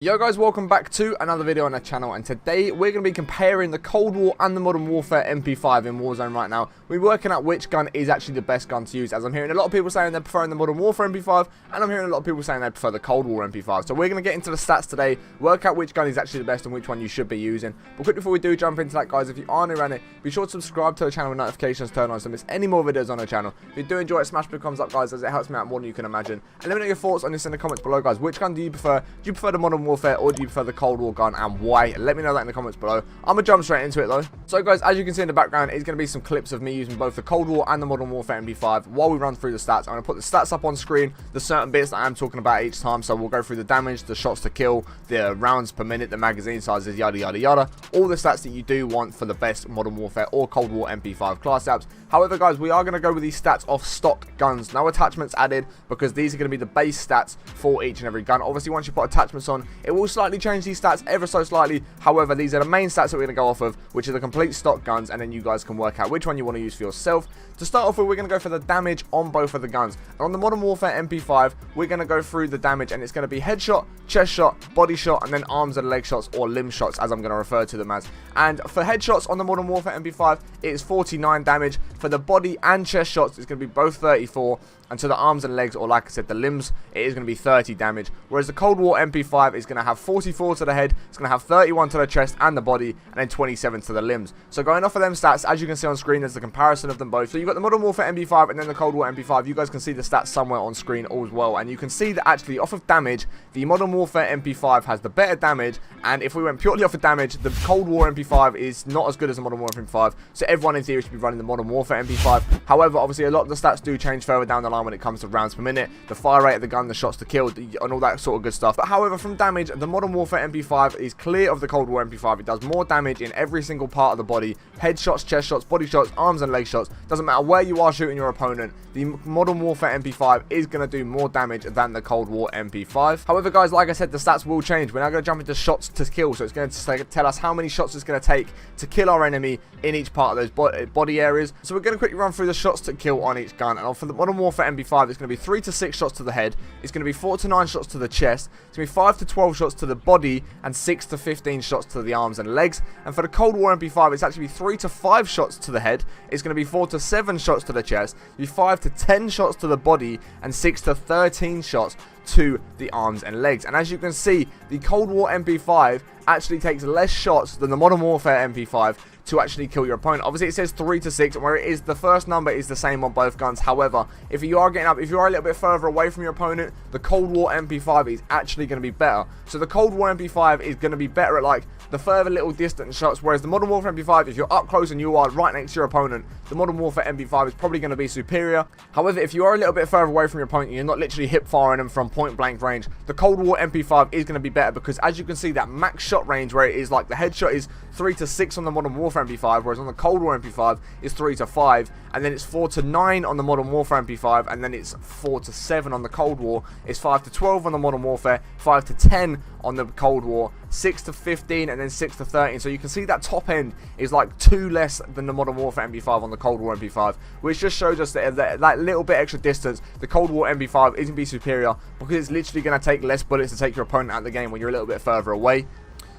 Yo guys, welcome back to another video on the channel, and today we're going to be comparing the Cold War and the Modern Warfare MP5 in Warzone right now. We're working out which gun is actually the best gun to use, as I'm hearing a lot of people saying they're preferring the Modern Warfare MP5, and I'm hearing a lot of people saying they prefer the Cold War MP5. So we're going to get into the stats today, work out which gun is actually the best and which one you should be using. But quick before we do jump into that, guys, if you are new around it, be sure to subscribe to the channel with notifications turned on so you don't miss any more videos on the channel. If you do enjoy it, smash the thumbs up, guys, as it helps me out more than you can imagine. And let me know your thoughts on this in the comments below, guys. Which gun do you prefer? Do you prefer the Modern Warfare or do you prefer the Cold War gun, and why? Let me know that in the comments below. I'm gonna jump straight into it though. So guys, as you can see in the background, it's gonna be some clips of me using both the Cold War and the Modern Warfare MP5 while we run through the stats. I'm gonna put the stats up on screen, the certain bits that I'm talking about each time. So we'll go through the damage, the shots to kill, the rounds per minute, the magazine sizes, yada yada yada, all the stats that you do want for the best Modern Warfare or Cold War MP5 class apps. However, guys, we are gonna go with these stats off stock guns, no attachments added, because these are gonna be the base stats for each and every gun. Obviously, once you put attachments on, it will slightly change these stats ever so slightly. However, these are the main stats that we're going to go off of, which are the complete stock guns, and then you guys can work out which one you want to use for yourself. To start off with, we're going to go for the damage on both of the guns. And on the Modern Warfare MP5, we're going to go through the damage, and it's going to be headshot, chest shot, body shot, and then arms and leg shots, or limb shots, as I'm going to refer to them as. And for headshots on the Modern Warfare MP5, it is 49 damage. For the body and chest shots, it's going to be both 34. And to the arms and legs, or like I said, the limbs, it is going to be 30 damage. Whereas the Cold War MP5 is going to have 44 to the head, it's going to have 31 to the chest and the body, and then 27 to the limbs. So going off of them stats, as you can see on screen, there's the comparison of them both. So you've got the Modern Warfare MP5 and then the Cold War MP5. You guys can see the stats somewhere on screen as well. And you can see that actually, off of damage, the Modern Warfare MP5 has the better damage. And if we went purely off of damage, the Cold War MP5 is not as good as the Modern Warfare MP5. So everyone in theory should be running the Modern Warfare MP5. However, obviously, a lot of the stats do change further down the line when it comes to rounds per minute, the fire rate of the gun, the shots to kill, and all that sort of good stuff. But however, from damage, the Modern Warfare MP5 is clear of the Cold War MP5. It does more damage in every single part of the body. Headshots, chest shots, body shots, arms and leg shots. Doesn't matter where you are shooting your opponent, the Modern Warfare MP5 is going to do more damage than the Cold War MP5. However, guys, like I said, the stats will change. We're now going to jump into shots to kill. So it's going to tell us how many shots it's going to take to kill our enemy in each part of those body areas. So we're going to quickly run through the shots to kill on each gun. And for the Modern Warfare MP5, it's going to be 3 to 6 shots to the head. It's going to be 4 to 9 shots to the chest. It's going to be 5 to 12 shots to the body, and 6 to 15 shots to the arms and legs. And for the Cold War MP5, it's actually 3 to 5 shots to the head. It's going to be 4 to 7 shots to the chest. It's going to be 5 to 10 shots to the body, and 6 to 13 shots to the arms and legs. And as you can see, the Cold War MP5 actually takes less shots than the Modern Warfare MP5 to actually kill your opponent. Obviously, it says 3 to 6, where it is the first number is the same on both guns. However, if you are getting up, if you are a little bit further away from your opponent, the Cold War MP5 is actually going to be better. So the Cold War MP5 is going to be better at like the further little distance shots, whereas the Modern Warfare MP5, if you're up close and you are right next to your opponent, the Modern Warfare MP5 is probably going to be superior. However, if you are a little bit further away from your opponent, you're not literally hip firing them from point blank range, the Cold War MP5 is going to be better, because as you can see, that max shot range, where it is like the headshot is 3 to 6 on the Modern Warfare MP5, whereas on the Cold War MP5 is 3 to 5, and then it's 4 to 9 on the Modern Warfare MP5, and then it's 4 to 7 on the Cold War. It's 5 to 12 on the Modern Warfare, 5 to 10 on the Cold War, 6 to 15, and then 6 to 13. So you can see that top end is like 2 less than the Modern Warfare MP5 on the Cold War MP5, which just shows us that little bit extra distance, the Cold War MP5 is going to be superior, because it's literally going to take less bullets to take your opponent out of the game when you're a little bit further away.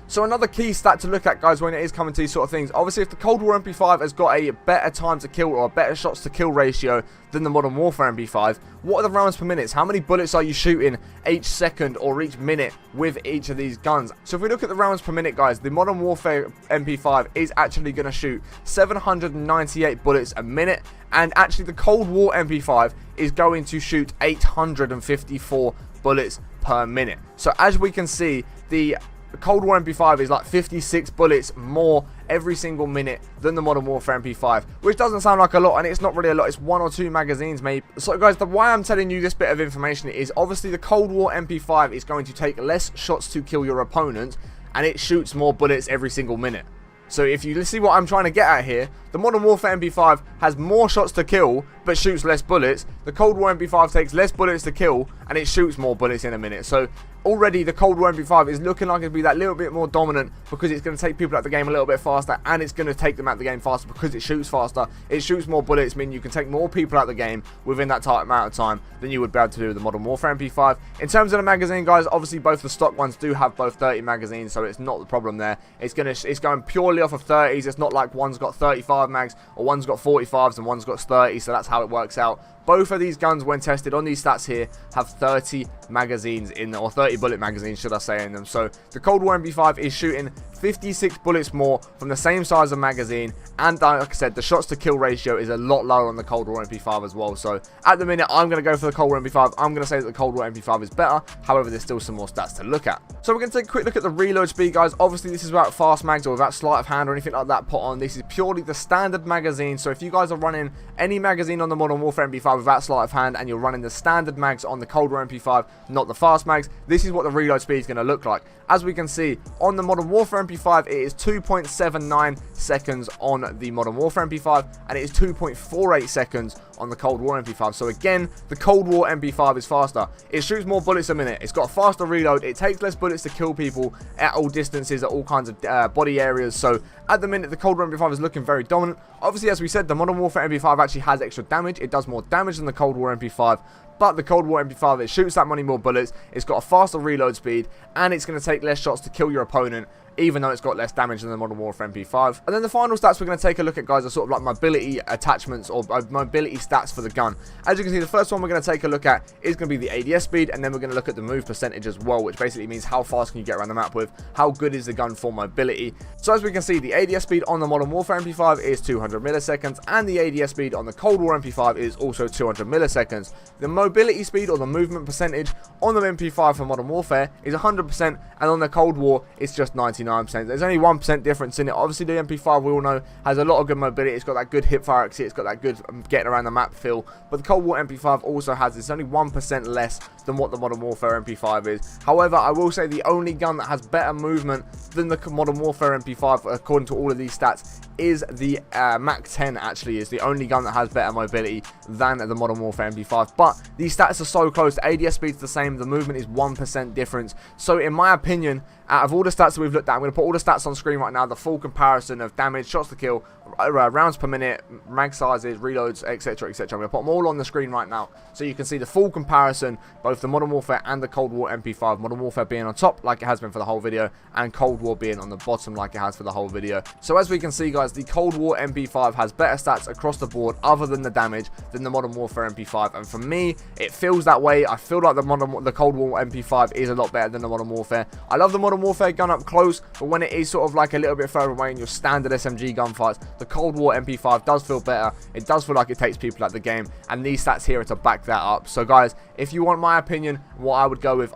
So another key stat to look at, guys, when it is coming to these sort of things, obviously if the Cold War MP5 has got a better time to kill or a better shots to kill ratio than the Modern Warfare MP5, what are the rounds per minute? How many bullets are you shooting each second or each minute with each of these guns? So if we look at the rounds per minute, guys, the Modern Warfare MP5 is actually going to shoot 798 bullets a minute, and actually the Cold War MP5 is going to shoot 854 bullets per minute. So as we can see, the Cold War MP5 is like 56 bullets more every single minute than the Modern Warfare MP5, which doesn't sound like a lot, and it's not really a lot. It's 1 or 2 magazines maybe. So guys, why I'm telling you this bit of information is obviously the Cold War MP5 is going to take less shots to kill your opponent, and it shoots more bullets every single minute. So if you see what I'm trying to get at here, the Modern Warfare MP5 has more shots to kill, but shoots less bullets. The Cold War MP5 takes less bullets to kill, and it shoots more bullets in a minute. So already the Cold War MP5 is looking like it'll be that little bit more dominant because it's going to take people out the game a little bit faster, and it's going to take them out the game faster because it shoots faster. It shoots more bullets, meaning you can take more people out the game within that tight amount of time than you would be able to do with the Modern Warfare MP5. In terms of the magazine, guys, obviously both the stock ones do have both 30 magazines, so it's not the problem there. It's going purely off of 30s. It's not like one's got 35 mags or one's got 45s and one's got 30, so that's how it works out. Both of these guns, when tested on these stats here, have 30 magazines in them, or 30 bullet magazines, should I say, in them. So the Cold War MP5 is shooting 56 bullets more from the same size of magazine, and like I said, the shots to kill ratio is a lot lower on the Cold War MP5 as well. So at the minute, I'm going to go for the Cold War MP5. I'm going to say that the Cold War MP5 is better. However, there's still some more stats to look at. So we're going to take a quick look at the reload speed, guys. Obviously, this is without fast mags or without sleight of hand or anything like that put on. This is purely the standard magazine. So if you guys are running any magazine on the Modern Warfare MP5 without sleight of hand, and you're running the standard mags on the Cold War MP5, not the fast mags, this is what the reload speed is going to look like. As we can see, on the Modern Warfare MP5, it is 2.79 seconds on the Modern Warfare MP5, and it is 2.48 seconds on the Cold War MP5. So again, the Cold War MP5 is faster. It shoots more bullets a minute. It's got a faster reload. It takes less bullets to kill people at all distances, at all kinds of body areas. So at the minute, the Cold War MP5 is looking very dominant. Obviously, as we said, the Modern Warfare MP5 actually has extra damage. It does more damage than the Cold War MP5. But the Cold War MP5, it shoots that many more bullets, it's got a faster reload speed, and it's going to take less shots to kill your opponent, even though it's got less damage than the Modern Warfare MP5. And then the final stats we're going to take a look at, guys, are sort of like mobility attachments or mobility stats for the gun. As you can see, the first one we're going to take a look at is going to be the ADS speed, and then we're going to look at the move percentage as well, which basically means how fast can you get around the map with, how good is the gun for mobility. So as we can see, the ADS speed on the Modern Warfare MP5 is 200 milliseconds, and the ADS speed on the Cold War MP5 is also 200 milliseconds. The mobility speed or the movement percentage on the MP5 for Modern Warfare is 100%, and on the Cold War it's just 99%. There's only 1% difference in it. Obviously, the MP5, we all know, has a lot of good mobility. It's got that good hip fire accuracy. It's got that good getting around the map feel. But the Cold War MP5 also has, it's only 1% less than what the Modern Warfare MP5 is. However, I will say the only gun that has better movement than the Modern Warfare MP5, according to all of these stats, is the MAC-10. Actually is the only gun that has better mobility than the Modern Warfare MP5. But these stats are so close. The ADS speed's the same. The movement is 1% difference. So in my opinion, out of all the stats that we've looked at, I'm going to put all the stats on screen right now, the full comparison of damage, shots to kill, rounds per minute, mag sizes, reloads, etc, etc. I'm going to put them all on the screen right now so you can see the full comparison, both the Modern Warfare and the Cold War MP5. Modern Warfare being on top like it has been for the whole video, and Cold War being on the bottom like it has for the whole video. So as we can see, guys, the Cold War MP5 has better stats across the board other than the damage than the Modern Warfare MP5, and for me it feels that way. I feel like the Cold War MP5 is a lot better than the Modern Warfare. I love the Modern Warfare gun up close, but when it is sort of like a little bit further away in your standard SMG gunfights, the Cold War MP5 does feel better. It does feel like it takes people out the game, and these stats here are to back that up. So guys, if you want my opinion, what I would go with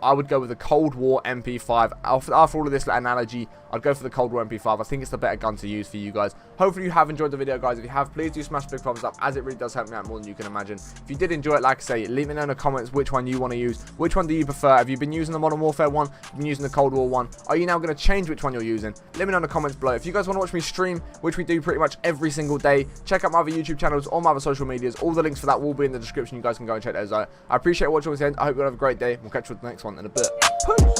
the Cold War MP5. After all of this analogy, I'd go for the Cold War MP5. I think it's the better gun to use for you guys. Hopefully you have enjoyed the video, guys. If you have, please do smash the big thumbs up, as it really does help me out more than you can imagine. If you did enjoy it, like I say, leave me know in the comments which one you want to use. Which one do you prefer? Have you been using the Modern Warfare one? Have you been using the Cold War one? Are you now going to change which one you're using? Let me know in the comments below. If you guys want to watch me stream, which we do pretty much every single day, check out my other YouTube channels, all my other social medias. All the links for that will be in the description. You guys can go and check those out. I appreciate watching this end. I hope you all have a great day. We'll catch you with the next one in a bit. Peace.